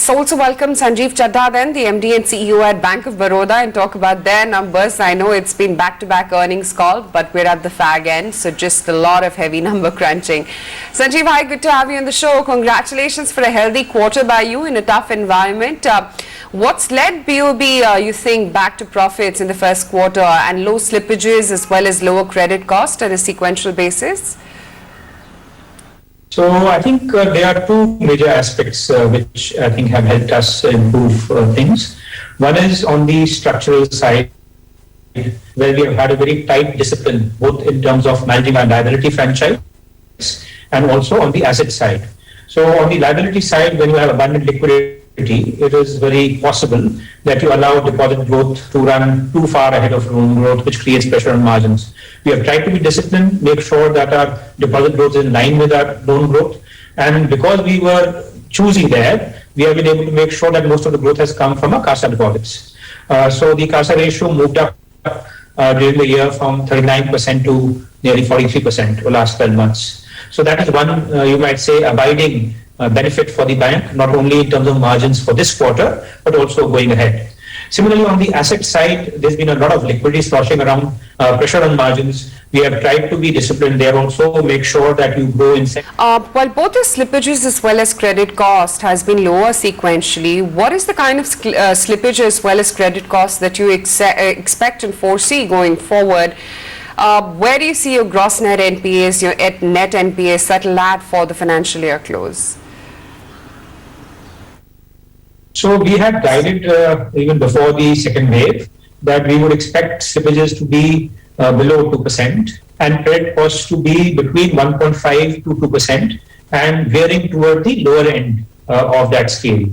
Let's also welcome Sanjiv Chadha then, the MD and CEO at Bank of Baroda, and talk about their numbers. I know it's been back-to-back earnings call, but we're at the fag end, so just a lot of heavy number crunching. Sanjiv, hi, good to have you on the show. Congratulations for a healthy quarter by you in a tough environment. What's led BOB, you think, back to profits in the first quarter and low slippages as well as lower credit cost on a sequential basis? So I think there are two major aspects which I think have helped us improve things. One is on the structural side, where we have had a very tight discipline, both in terms of managing our liability franchise and also on the asset side. So on the liability side, when you have abundant liquidity, it is very possible that you allow deposit growth to run too far ahead of loan growth, which creates pressure on margins. We have tried to be disciplined, make sure that our deposit growth is in line with our loan growth. And because we were choosy there, we have been able to make sure that most of the growth has come from our CASA deposits. So the CASA ratio moved up during the year from 39% to nearly 43% over the last 12 months. So that is one, you might say, abiding benefit for the bank, not only in terms of margins for this quarter, but also going ahead. Similarly, on the asset side, there's been a lot of liquidity sloshing around, pressure on margins. We have tried to be disciplined there also, make sure that you grow in... While both the slippages as well as credit cost has been lower sequentially, what is the kind of slippage as well as credit cost that you expect and foresee going forward? Where do you see your gross net NPAs, your net NPAs settle at for the financial year close? So we had guided even before the second wave that we would expect slippages to be below 2% and credit costs to be between 1.5 to 2% and veering toward the lower end of that scale.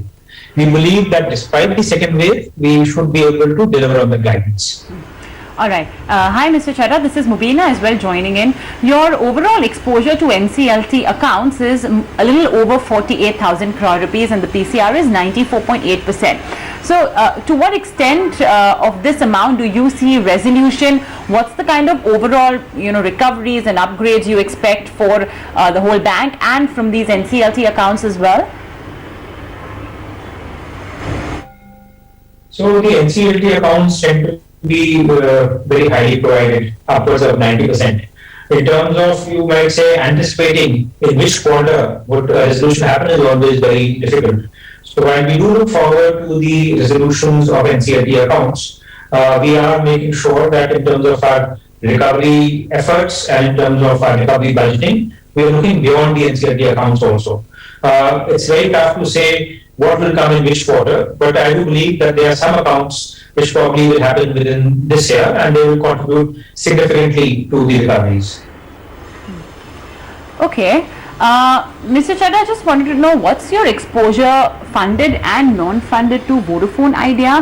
We believe that despite the second wave, we should be able to deliver on the guidance. All right. Hi, Mr. Chadha. This is Mubina as well joining in. Your overall exposure to NCLT accounts is a little over 48,000 crore rupees and the PCR is 94.8%. So to what extent of this amount do you see resolution? What's the kind of overall, recoveries and upgrades you expect for the whole bank and from these NCLT accounts as well? So the NCLT accounts tend to be very highly provided, upwards of 90%. In terms of, you might say, anticipating in which quarter would resolution happen is always very difficult. So while we do look forward to the resolutions of NCLT accounts, we are making sure that in terms of our recovery efforts and in terms of our recovery budgeting, we are looking beyond the NCLT accounts also. It's very tough to say what will come in which quarter, but I do believe that there are some accounts which probably will happen within this year and they will contribute significantly to the recoveries. Okay. Mr. Chadha, I just wanted to know what's your exposure funded and non-funded to Vodafone Idea?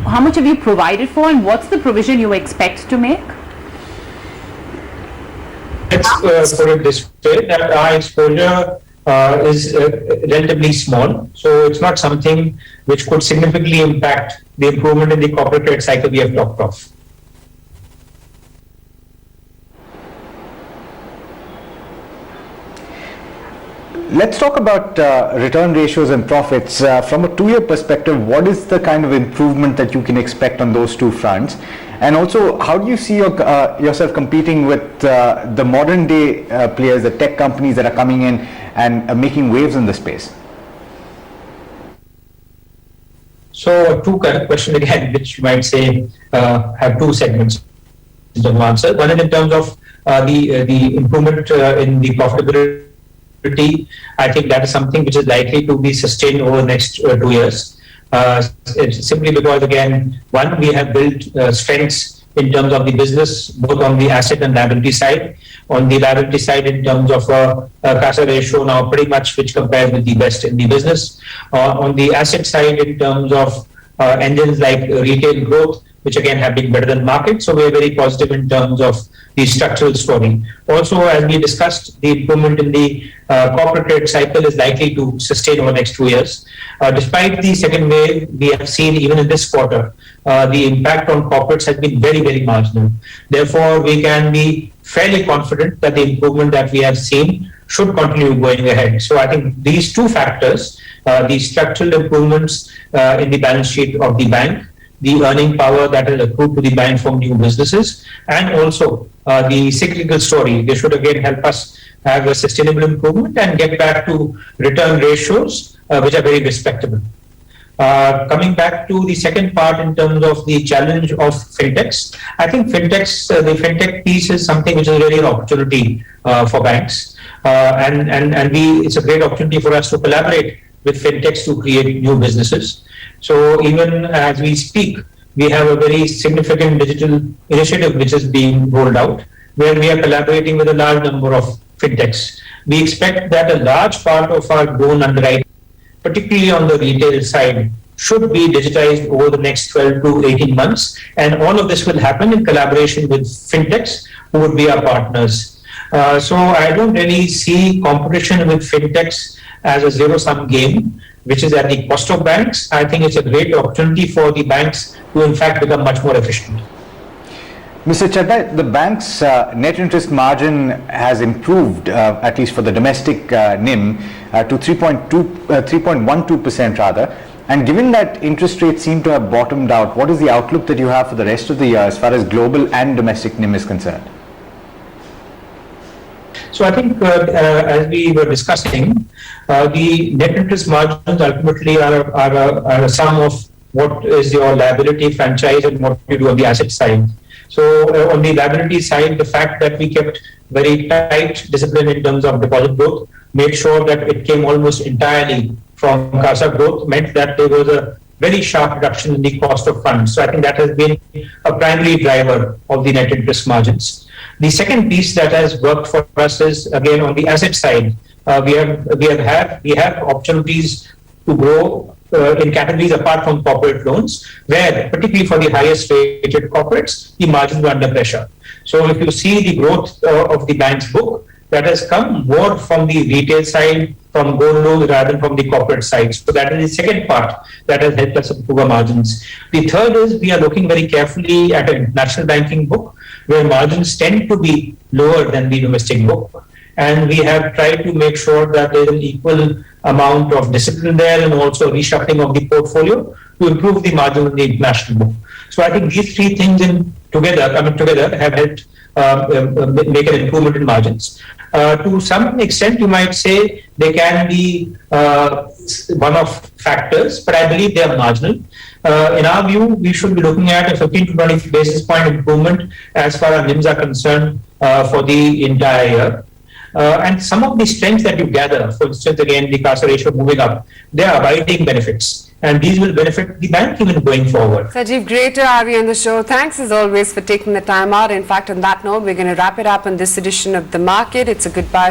How much have you provided for and what's the provision you expect to make? Let's put it this way, that our exposure is relatively small, so it's not something which could significantly impact the improvement in the corporate credit cycle we have talked of. Let's talk about return ratios and profits. From a 2-year perspective, what is the kind of improvement that you can expect on those two fronts? And also, how do you see yourself competing with the modern day players, the tech companies that are coming in and making waves in the space? So, two-kind question again, which you might say have two segments of answer. One is in terms of the improvement in the profitability. I think that is something which is likely to be sustained over the next 2 years. It's simply because, again, one, we have built strengths in terms of the business, both on the asset and liability side. On the liability side, in terms of a CASA ratio now pretty much which compares with the best in the business. On the asset side, in terms of engines like retail growth, which again have been better than market. So we are very positive in terms of the structural story. Also, as we discussed, the improvement in the corporate credit cycle is likely to sustain over the next 2 years. Despite the second wave, we have seen even in this quarter, the impact on corporates has been very, very marginal. Therefore, we can be fairly confident that the improvement that we have seen should continue going ahead. So I think these two factors, the structural improvements in the balance sheet of the bank, the earning power that has accrued to the bank from new businesses, and also the cyclical story, they should again help us have a sustainable improvement and get back to return ratios which are very respectable. Coming back to the second part in terms of the challenge of fintechs, I think fintechs, the fintech piece is something which is really an opportunity for banks, it's a great opportunity for us to collaborate with fintechs to create new businesses. So even as we speak, we have a very significant digital initiative which is being rolled out, where we are collaborating with a large number of fintechs. We expect that a large part of our loan underwriting, particularly on the retail side, should be digitized over the next 12 to 18 months. And all of this will happen in collaboration with fintechs who would be our partners. So I don't really see competition with fintechs as a zero-sum game, which is at the cost of banks. I think it's a great opportunity for the banks to in fact become much more efficient. Mr. Chadha, the bank's net interest margin has improved, at least for the domestic NIM, to 3.12% rather. And given that interest rates seem to have bottomed out, what is the outlook that you have for the rest of the year as far as global and domestic NIM is concerned? So I think as we were discussing, the net interest margins ultimately are a sum of what is your liability franchise and what you do on the asset side. So on the liability side, the fact that we kept very tight discipline in terms of deposit growth, made sure that it came almost entirely from CASA growth, meant that there was a very sharp reduction in the cost of funds. So I think that has been a primary driver of the net interest margins. The second piece that has worked for us is again on the asset side. We have opportunities to grow in categories apart from corporate loans, where particularly for the highest rated corporates, the margins were under pressure. So if you see the growth of the bank's book, that has come more from the retail side, from gold loans rather than from the corporate side. So that is the second part that has helped us improve our margins. The third is we are looking very carefully at a national banking book, where margins tend to be lower than the domestic book. And we have tried to make sure that there is an equal amount of discipline there and also reshuffling of the portfolio to improve the margin of the international book. So I think these three things coming together have helped make an improvement in margins. To some extent, you might say they can be one-off factors, but I believe they are marginal. In our view, we should be looking at a 15 to 20 basis point improvement as far as NIMs are concerned for the entire year. And some of the strengths that you gather, for instance, again, the CASA ratio moving up, they are abiding benefits. And these will benefit the bank even going forward. Sanjiv, great to have you on the show. Thanks as always for taking the time out. In fact, on that note, we're going to wrap it up on this edition of The Market. It's a goodbye